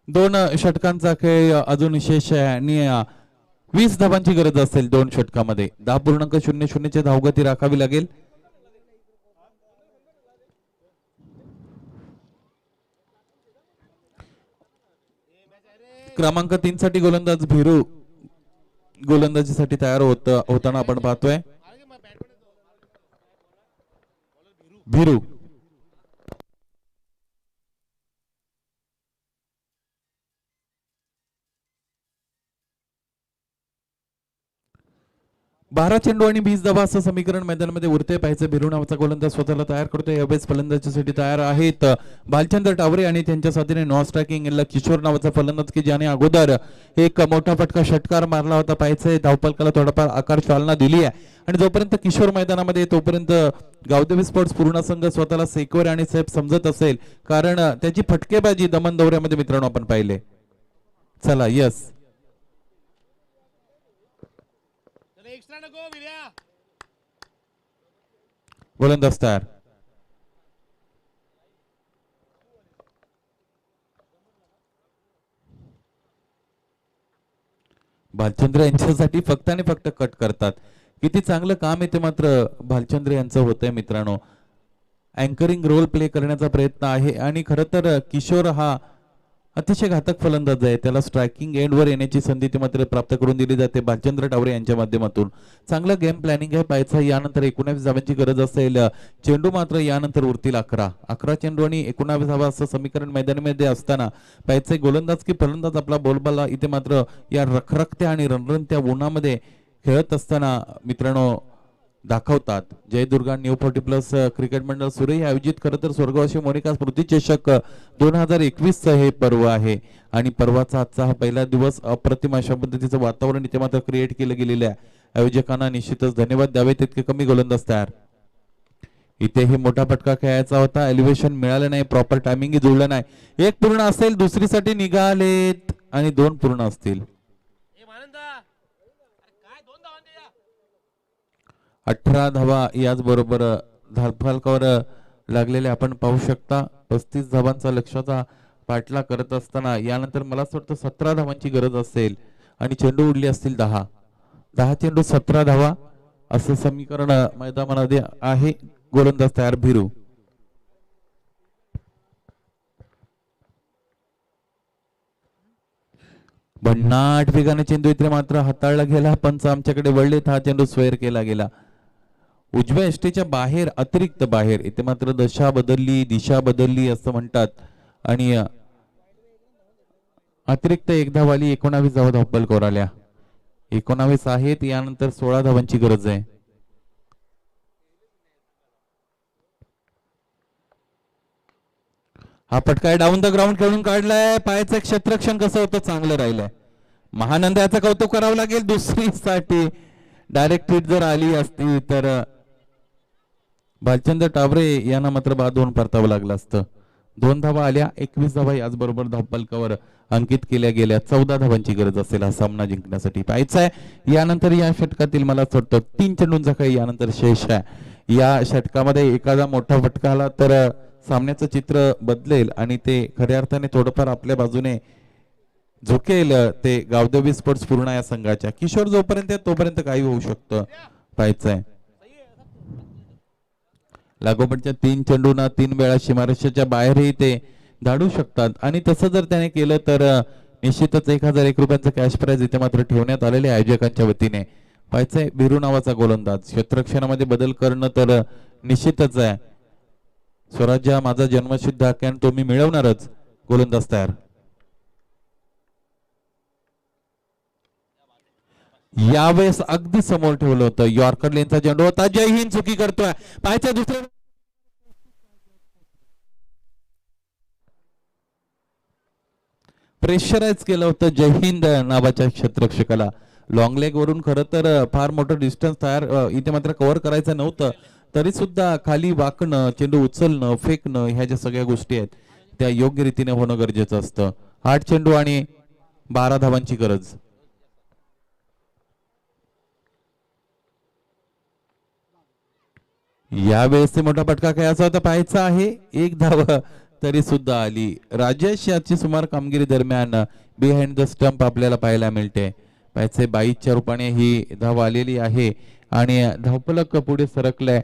2 षटकांचा खेळ अजून शेष आहे आणि 20 धावांची गरज असेल 2 षटकामध्ये. 10.00 ची धावगती राखावी लागेल. क्रमांक 3 साठी गोलंदाज भिरू गोलंदाजीसाठी तयार होताना आपण पाहतोय. भिरू बारा चेंडू आणि 20 धावा असं समीकरण मैदानामध्ये उरते. पाहायचं भिरू नावाचा गोलंदाज स्वतःला तयार करतोय. यावेळेस फलंदाजीसाठी तयार आहेत भालचंद्र टावरे आणि त्यांच्या साथीने नॉन स्ट्रायकिंग एंडला किशोर नावाचा फलंदाज की ज्याने अगोदर एक मोठा फटका षटकार मारला होता. पाहायचंय धावपलकाला थोडाफार आकार चालना दिली आहे आणि जोपर्यंत किशोर मैदानामध्ये तोपर्यंत गावदेवी स्पोर्ट्स पूर्ण संघ स्वतःला सेक्युअर आणि सेफ समजत असेल, कारण त्याची फटकेबाजी दमन दौऱ्यामध्ये मित्रांनो आपण पाहिले. चला यस एक्स्ट्रा नको विर्या. गोलंदाज तयार. भालचंद्र यांच्यासाठी फक्त आणि फक्त कट करतात. किती चांगलं काम आहे ते मात्र भालचंद्र यांचं होतंय मित्रांनो. अँकरिंग रोल प्ले करण्याचा प्रयत्न आहे आणि खरं तर किशोर हा अतिशय घातक फलंदाज आहे. त्याला स्ट्रायकिंग एंडवर येण्याची संधी ते मात्र प्राप्त करून दिली जाते भालचंद्र टावरे यांच्या माध्यमातून. चांगलं गेम प्लॅनिंग आहे. पाहायचं यानंतर 19 धावांची गरज असेल. चेंडू मात्र यानंतर उरतील 11 चेंडू आणि 19 धावा असं समीकरण मैदानामध्ये असताना पाहायचंय गोलंदाज की फलंदाज आपला बॉलबाला इथे मात्र या रखरखत्या आणि रणरणत्या उन्हामध्ये खेळत असताना मित्रांनो दाखवतात. जयदुर्गा न्यू 40+ क्रिकेट मंडळ सुरे हे आयोजित खरं तर स्वर्गवासी मोनिका स्मृती चषक 2021 हे पर्व आहे आणि पर्वाचा आजचा हा पहिला दिवस अप्रतिम अशा पद्धतीचं वातावरण इथे मात्र क्रिएट केलं गेलेलं आहे. आयोजकांना निश्चितच धन्यवाद द्यावे. तितके कमी गोलंदाज तयार. इथेही मोठा फटका खेळायचा होता. एलिव्हेशन मिळालं नाही, प्रॉपर टायमिंग जुळलं नाही. 1 पूर्ण असेल, दुसरीसाठी निघालेत आणि 2 पूर्ण असतील. 18 धावा याच बरोबर धावपलकावर लागलेले आपण पाहू शकता. 35 धावांचा लक्ष्याचा पाठला करत असताना यानंतर मला असं वाटतं 17 धावांची गरज असेल आणि चेंडू उडले असतील 10 चेंडू 17 धावा असं समीकरण मैदानामध्ये आहे. गोलंदाज तयार भिरू. भन्नाट वेगाने चेंडू इथे मात्र हाताळला गेला. पंच आमच्याकडे वळलेत. हा चेंडू स्वेअर केला गेला. उजव्या एष्टीच्या बाहेर, अतिरिक्त बाहेर. इथे मात्र दिशा बदलली असं म्हणतात आणि अतिरिक्त 1 धावाली. 19 धावा धावपलकावर आल्या. 19 आहेत. यानंतर 16 धावांची गरज आहे. हा फटका डाऊन द ग्राउंड खेळून काढलाय. पायाचं क्षेत्ररक्षण कसं होतं, चांगलं राहिलंय. महानंद याचं कौतुक करावं लागेल. दुसरीसाठी डायरेक्ट हिट जर आली असती तर भालचंद्र टावरे यांना मात्र बाद होऊन परतावं लागलं असतं. 2 धावा आल्या, 21 धावा याचबरोबर धावफलकावर अंकित केल्या गेल्या. 14 धावांची गरज असेल हा सामना जिंकण्यासाठी. पाहायचं आहे यानंतर या षटकातील मला असं वाटतं 3 चेंडूंचा काही यानंतर शेष आहे. या षटकामध्ये एखादा मोठा फटका आला तर सामन्याचं चित्र बदलेल आणि ते खऱ्या अर्थाने थोडंफार आपल्या बाजूने झुकेल. ते गावदेवी स्पोर्ट्स पूर्ण या संघाच्या. किशोर जोपर्यंत तोपर्यंत काही होऊ शकतं. पाहायचंय लागोपाठच्या 3 चेंडूंना 3 वेळा सीमारेषेच्या बाहेरही ते धाडू शकतात आणि तसं जर त्याने केलं तर निश्चितच 1001 रुपयांचं कॅश प्राइज इथे मात्र ठेवण्यात आलेले आयोजकांच्या वतीने. पाहायचंय बिरू नावाचा गोलंदाज. क्षेत्ररक्षणामध्ये बदल करणं तर निश्चितच आहे. स्वराज्य माझा जन्मसिद्ध हक्क तो मी मिळवणारच. गोलंदाज तयार. यावेळेस अगदी समोर ठेवलं होतं. यॉर्कर लेनचा चेंडू होता. जय हिंद चुकी करतोय. पाहायचं दुसरं प्रेशराईज केलं होतं जय हिंद नावाच्या क्षेत्ररक्षकाला. लॉंग लेग वरून खरं तर फार मोठं डिस्टन्स तयार इथे मात्र कव्हर करायचं नव्हतं. तरी सुद्धा खाली वाकणं, चेंडू उचलणं, फेकणं ह्या ज्या सगळ्या गोष्टी आहेत त्या योग्य रीतीने होणं गरजेचं असतं. 8 चेंडू आणि 12 धावांची गरज. यावेळेस मोठा फटका खेळायचा होता. पाहायचा आहे 1 धाव तरी सुद्धा आली. राजेश याची सुमार कामगिरी दरम्यान बिहाइंड द स्टंप आपल्याला पाहायला मिळते. पाहायचे 22च्या रूपाने ही धाव आलेली आहे आणि धावफलक पुढे सरकलाय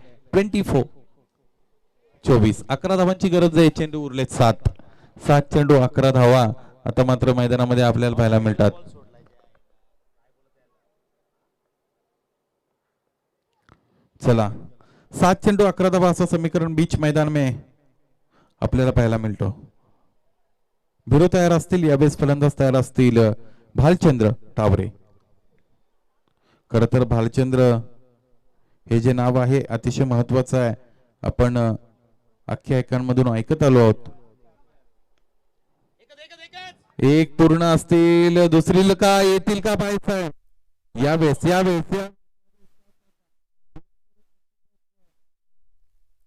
24. 11 धावांची गरज आहे. चेंडू उरलेत 7 चेंडू 11 धावा आता मात्र मैदानामध्ये आपल्याला पाहायला मिळतात. चला 7 चेंडू 11 धावा असं समीकरण बीच मैदान में आपल्याला पाहायला मिळतो. बिरो तयार असतील. यावेळेस फलंदाज तयार असतील भालचंद्र टावरे. खर तर भालचंद्र हे जे नाव आहे अतिशय महत्वाचं आहे. आपण आख्यायिकांमधून ऐकत आलो आहोत. एक पूर्ण असतील. दुसरी का येतील का पाहायचं. यावेळेस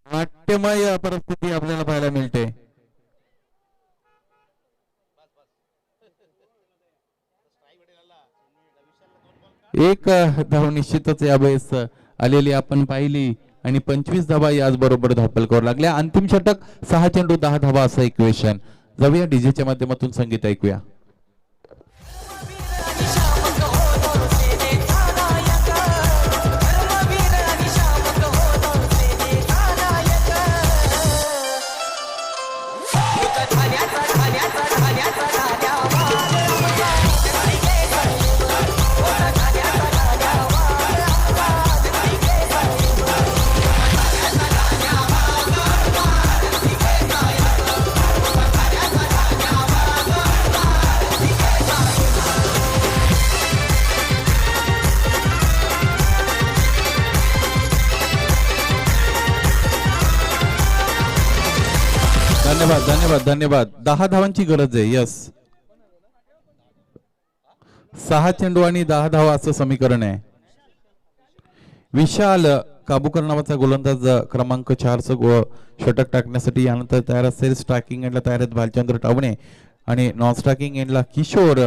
नाट्यमय परिस्थिती आपल्याला पाहायला मिळते. एक धाव निश्चितच यावेळेस आलेली आपण पाहिली आणि 25 धावा याचबरोबर धावफलकावर लागल्या. अंतिम षटक 6 चेंडू 10 धावा असं इक्वेशन. जाऊया डीजेच्या माध्यमातून संगीत ऐकूया. धन्यवाद. 10 धावांची गरज आहे. यस 6 चेंडू आणि 10 धावा असं समीकरण आहे. विशाल काबूकर नावाचा गोलंदाज क्रमांक 4 षटक टाकण्यासाठी यानंतर तयार असेल. स्ट्रायकिंग एंडला तयार आहेत भालचंद्र टावणे आणि नॉन स्ट्रायकिंग एंडला किशोर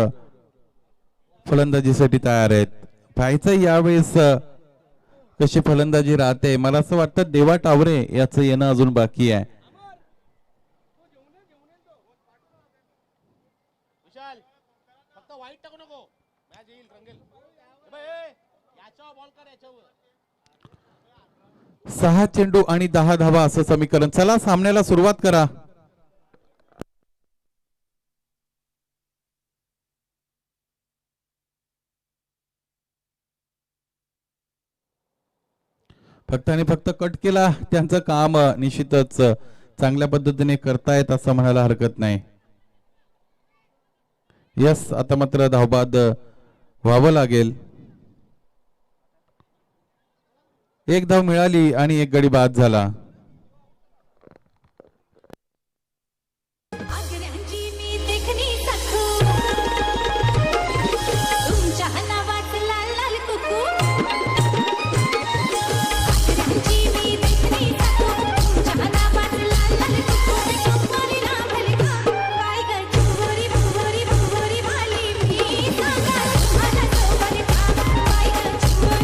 फलंदाजीसाठी तयार आहेत. पाहायचं यावेळेस कशी फलंदाजी राहते. मला असं वाटतं देवा टावरे याचं येणं अजून बाकी आहे. विशाल फक्त वाईट टाकू नको. मॅच येईल रंगेल. याच्यावर बॉल कर. याच्यावर 6 चेंडू आणि 10 धावा असं समीकरण. चला सामन्याला सुरुवात करा. फक्त आणि फक्त कट केला. त्यांचं काम निश्चितच चांगल्या पद्धतीने करतायत असं म्हणायला हरकत नाही. यस आता मात्र धावबाद व्हावं लागेल. 1 धाव मिळाली आणि 1 गडी बाद झाला.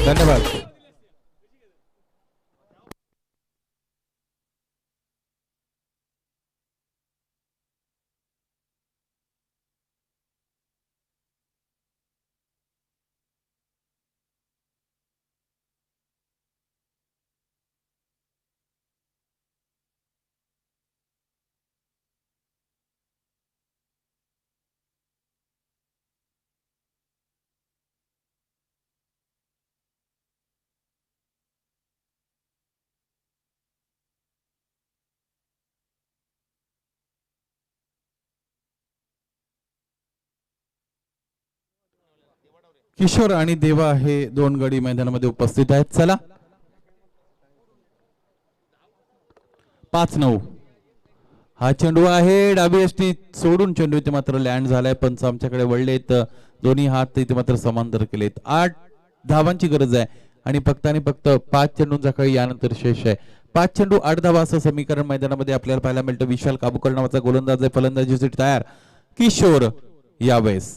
धन्यवाद. किशोर आणि देवा हे दोन गडी मैदानामध्ये उपस्थित आहेत. चला 5-9 हा चेंडू आहे. डावी यष्टी सोडून चेंडू इथे मात्र लँड झालाय. पंच आमच्याकडे वळलेत. दोन्ही हात इथे मात्र समांतर केलेत. 8 धावांची गरज आहे आणि फक्त 5 चेंडूंचा खेळ यानंतर शेष आहे. 5 चेंडू 8 धावा असं समीकरण मैदानामध्ये आपल्याला पाहायला मिळतं. विशाल काबूकर नावाचा गोलंदाज आहे. फलंदाजीसाठी तयार किशोर यावेळेस.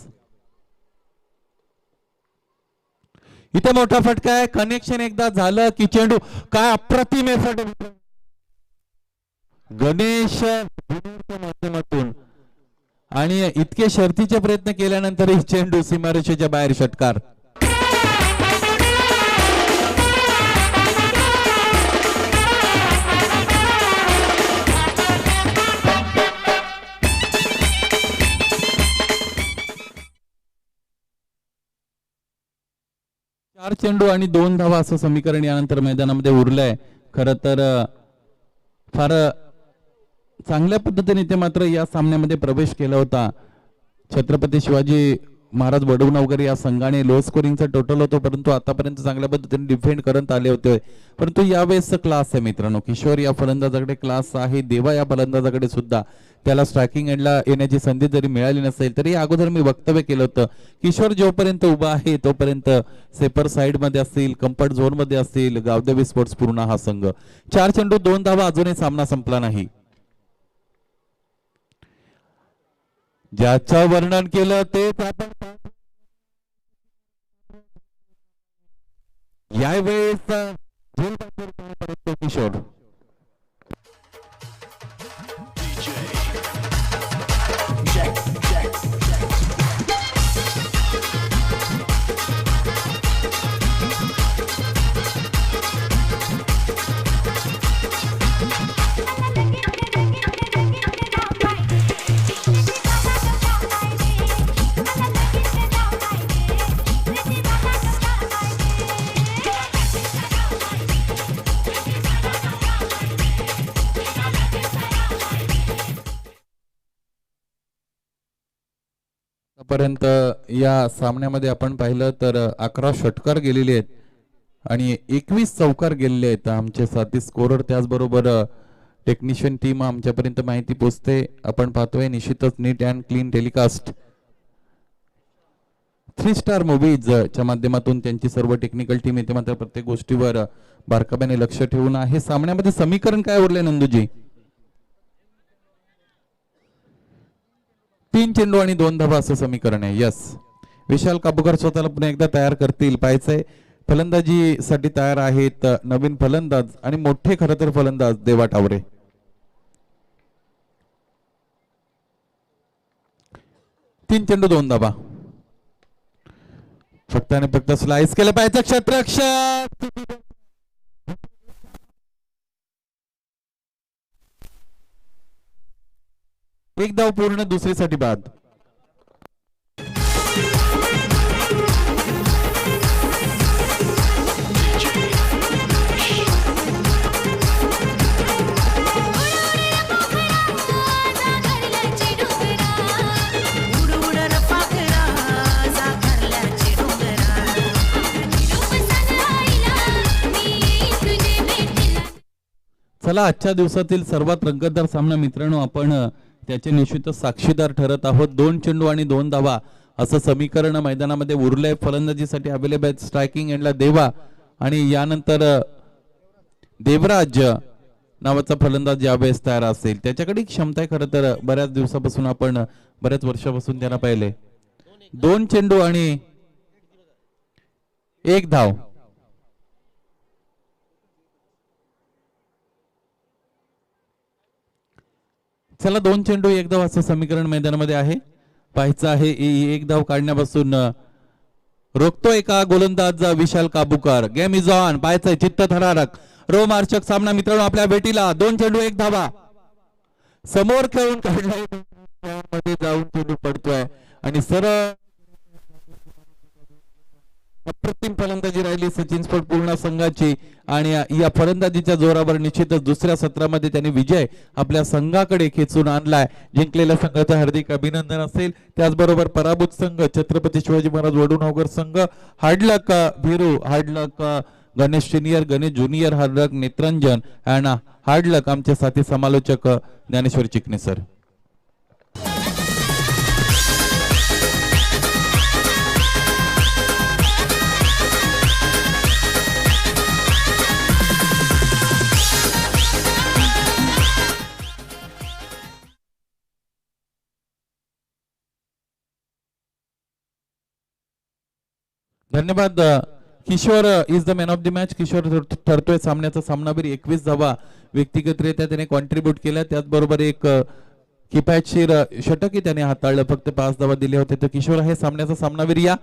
इथे मोठा फटका आहे. कनेक्शन एकदा झालं की चेंडू काय अप्रतिम एफर्ट गणेश माध्यमातून आणि इतके शर्तीचे प्रयत्न केल्यानंतरही चेंडू सीमारेषेच्या बाहेर षटकार. चार चेंडू आणि 2 धावा असं समीकरण यानंतर मैदानामध्ये उरलंय. खरं तर फार चांगल्या पद्धतीने ते मात्र या सामन्यामध्ये प्रवेश केला होता. छत्रपती शिवाजी महाराज वडवणा या संघाने लो स्कोरिंगचा टोटल होतो, परंतु आतापर्यंत चांगल्या पद्धतीने डिफेंड करत आले होते. परंतु यावेळेस क्लास आहे मित्रांनो. किशोर या फलंदाजाकडे क्लास आहे. देवा या फलंदाजाकडे सुद्धा. त्याला स्ट्रायकिंग एंडला येण्याची संधी जरी मिळाली नसेल तरी अगोदर मी वक्तव्य केलं होतं, किशोर जोपर्यंत उभा आहे तोपर्यंत सेपर साइड मध्ये असतील, कम्फर्ट झोन मध्ये असतील गावदेवी स्पोर्ट्स पूर्ण हा संघ. 4 चेंडू 2 धावा. अजूनही सामना संपला नाही. ज्याचं वर्णन केलं तेच आपण यावेळेस किशोर. पर्यंत या सामन्यामध्ये आपण पाहिलं तर 11 षटकार गेलेले आहेत आणि 21 चौकार गेलेले आहेत. आमचे साथी स्कोरर त्याचबरोबर टेक्निशियन टीम आमच्यापर्यंत माहिती पोहोचते. आपण पाहतोय निश्चितच neat and clean telecast 3 star movies च्या माध्यमातून त्यांची सर्व टेक्निकल टीम इथे मात्र प्रत्येक गोष्टीवर बारकाव्याने लक्ष ठेवून आहे. सामन्यामध्ये समीकरण काय उरले नंदूजी? 3 चेंडू आणि 2 धावा असं समीकरण आहे. यस, विशाल काबूकर स्वतःला पुन्हा एकदा तयार करतील पाहायचंय. फलंदाजीसाठी तयार आहेत नवीन फलंदाज आणि मोठे खरं तर फलंदाज देवा टावरे. तीन चेंडू 2 धावा. फक्त आणि फक्त स्लाइस केलं पाहिजे. क्षेत्ररक्षक एक धाव पूर्ण. दुसरीसाठी बाद. चला आजच्या दिवसातील सर्वात रंगतदार सामना मित्रांनो आपण त्याचे निश्चितच साक्षीदार ठरत आहोत. 2 चेंडू आणि 2 धावा असं समीकरण मैदानामध्ये उरलंय. फलंदाजीसाठी अवेलेबल आहेत स्ट्रायकिंग एंडला देवा आणि यानंतर देवराज नावाचा फलंदाज यावेळेस तयार असेल. त्याच्याकडे क्षमता आहे खरं तर. बऱ्याच दिवसापासून आपण बऱ्याच वर्षापासून त्यांना पाहिले. 2 चेंडू आणि 1 धाव. चला 2 चेंडू 1 धाव असं समीकरण मैदानामध्ये आहे. पाहायचं आहे एक धाव काढण्यापासून रोखतोय का गोलंदाज Vishal Kabukar. Game is on. पाहायचंय चित्त थरारक रोमार्चक सामना मित्रांनो आपल्या भेटीला. 2 चेंडू 1 धावा समोर खेळून काढलाय मध्ये जाऊन चेंडू पडतोय आणि सरळ अप्रतिम फलंदाजी राहिली सचिन स्पोर्ट पूर्ण संघाची आणि या फलंदाजीच्या जोरावर निश्चितच दुसऱ्या सत्रामध्ये त्यांनी विजय आपल्या संघाकडे खेचून आणलाय. जिंकलेल्या संघाचं हार्दिक अभिनंदन असेल. त्याचबरोबर पराभूत संघ छत्रपती शिवाजी महाराज वडूनगर संघ, hard luck Bhiru, hard luck Ganesh senior, Ganesh junior, hard luck Netranjan and hard luck आमचे साथी समालोचक ज्ञानेश्वर चिकणे सर. धन्यवाद. Kishor is the man of the match. Kishor ठरतोय सामन्याचा सामनावीर. 21 धावा व्यक्तिगतरित्या त्याने कॉन्ट्रीब्यूट केल्या. त्याचबरोबर एक किफायतशीर षटकही त्याने हाताळलं. फक्त 5 धावा दिले होते. तर किशोर आहे सामन्याचा सामनावीर. या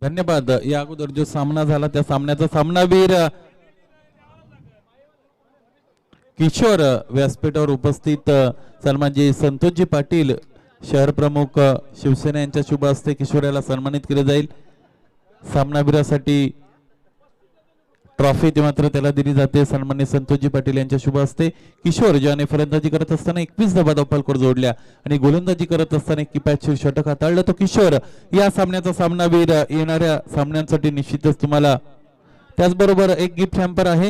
धन्यवाद. या अगोदर जो सामना झाला त्या सामन्याचा सामनावीर किशोर व्यासपीठावर उपस्थित सन्मानजी संतोषजी पाटील शहर प्रमुख शिवसेना यांच्या शुभ हस्ते किशोर याला सन्मानित केले जाईल. सामनावीरासाठी ट्रॉफी ती मात्र त्याला दिली जाते सन्मान्य संतोषजी पाटील यांच्या शुभ हस्ते. किशोर ज्याने फलंदाजी करत असताना 21 धावा धावफलक जोडल्या आणि गोलंदाजी करत असताना एक किफायतशीर षटक हाताळलं. तो किशोर या सामन्याचा सामनावीर. येणाऱ्या सामन्यांसाठी निश्चितच तुम्हाला त्याचबरोबर एक गिफ्ट हॅम्पर आहे.